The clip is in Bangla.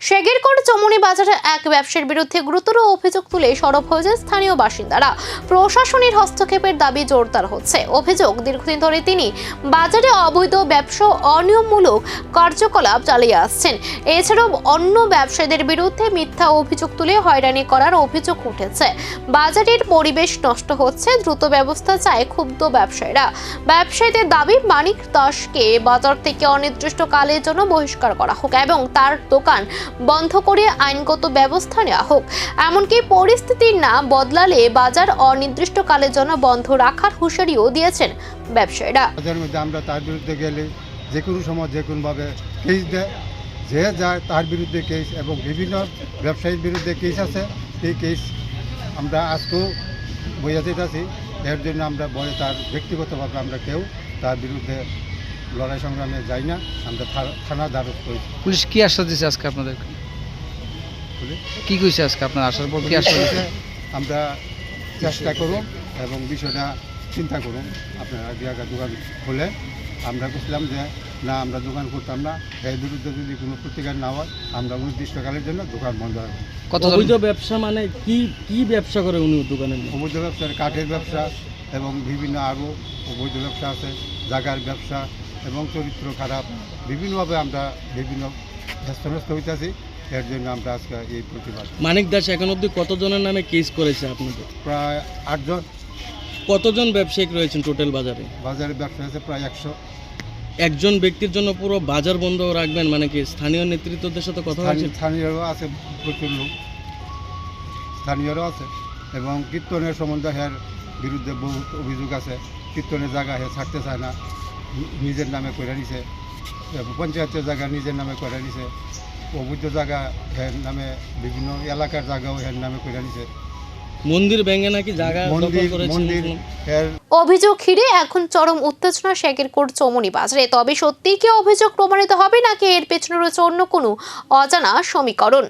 শেগেরকোট চমুনি বাজারে এক ব্যবসায়ীর বিরুদ্ধে গুরুতর অভিযোগ তুলে সরব হয়েছে স্থানীয় বাসিন্দারা। প্রশাসনের হস্তক্ষেপের দাবি জোরদার হচ্ছে। অভিযোগ, দীর্ঘদিন ধরে তিনি বাজারে অবৈধ ব্যবসা ও অনিয়মমূলক কার্যকলাপ চালিয়ে আসছেন। এছাড়াও অন্য ব্যবসায়ীদের বিরুদ্ধে মিথ্যা অভিযোগ তুলে হয়রানি করার অভিযোগ উঠেছে। বাজারের পরিবেশ নষ্ট হচ্ছে, দ্রুত ব্যবস্থা চায় ক্ষুব্ধ ব্যবসায়ীরা। ব্যবসায়ীদের দাবি, মানিক দাসকে বাজার থেকে অনির্দিষ্টকালের জন্য বহিষ্কার করা হোক এবং তার দোকান বন্ধ করে আইনগত ব্যবস্থা নেওয়া হোক। এমনকি পরিস্থিতি না বদলালে বাজার অনির্দিষ্টকালের জন্য বন্ধ রাখার হুঁশিয়ারিও দিয়েছেন ব্যবসায়ীরা। বাজারের মধ্যে আমরা তার বিরুদ্ধে গেলে যে কোনো সময় যে কোনোভাবে কেস দেয়, যে যায় তার বিরুদ্ধে কেস, এবং বিভিন্ন ব্যবসায়ীর বিরুদ্ধে কেস আছে। এই কেস আমরা আজকেও বইয়া যেতেছি। এর জন্য আমরা ভয়ে তার ব্যক্তিগতভাবে আমরা কেউ তার বিরুদ্ধে লড়াই সংগ্রামে যাই না। আমরা থানা দ্বারস্থ হয়েছি। পুলিশ কি আশ্বাস দিয়েছে আজকে আপনাদের? কি কইছে আজকে আপনার আসার পর? কি আশ্বাস দিয়েছে? আমরা চেষ্টা করুন এবং বিষয়টা চিন্তা করুন। আপনারা আগে দোকান খুলে আমরা বুঝলাম যে না, আমরা দোকান করতাম না। এর বিরুদ্ধে যদি কোনো প্রতিকার না হয়, আমরা অনির্দিষ্টকালের জন্য দোকান বন্ধ রাখবো। কত অবৈধ ব্যবসা মানে কি ব্যবসা করে উনি দোকানের? অবৈধ ব্যবসার কাঠের ব্যবসা এবং বিভিন্ন আরও অবৈধ ব্যবসা আছে, জায়গার ব্যবসা এবং চরিত্র খারাপ। বিভিন্নভাবে আমরা বিভিন্ন ব্যস্ত হইতেছি। এর জন্য আমরা আজকে এই প্রতিবাদ। মানিক দাস এখন অবধি কতজনের নামে কেস করেছে আপনাদের? প্রায় 8 জন। কতজন ব্যবসায়িক রয়েছেন টোটাল বাজারে? বাজারে ব্যবসা আছে প্রায় 100। একজন ব্যক্তির জন্য পুরো বাজার বন্ধ রাখবেন মানে কি? স্থানীয় নেতৃত্বদের সাথে কথা হয়েছে? স্থানীয়রাও আছে, প্রচুর লোক স্থানীয়রাও আছে। এবং কীর্তনের সম্বন্ধে এর বিরুদ্ধে বহুত অভিযোগ আছে। কীর্তনের জায়গা হে ছাড়তে চায় না, নিজের নামে করে নিছে। পঞ্চায়েতের জায়গা নিজের নামে করে নিছে। অবৈধ জায়গা হের নামে, বিভিন্ন এলাকার জায়গাও হের নামে করে নিছে। মন্দির ভেঙে নাকি জায়গা দখল করেছে। অভিযোগ ঘিরে এখন চরম উত্তেজনা শেগেরকোট চমুনি বাজারে। তবে সত্যিই কি অভিযোগ প্রমাণিত হবে নাকি এর পেছনে রয়েছে অন্য কোনো অজানা সমীকরণ?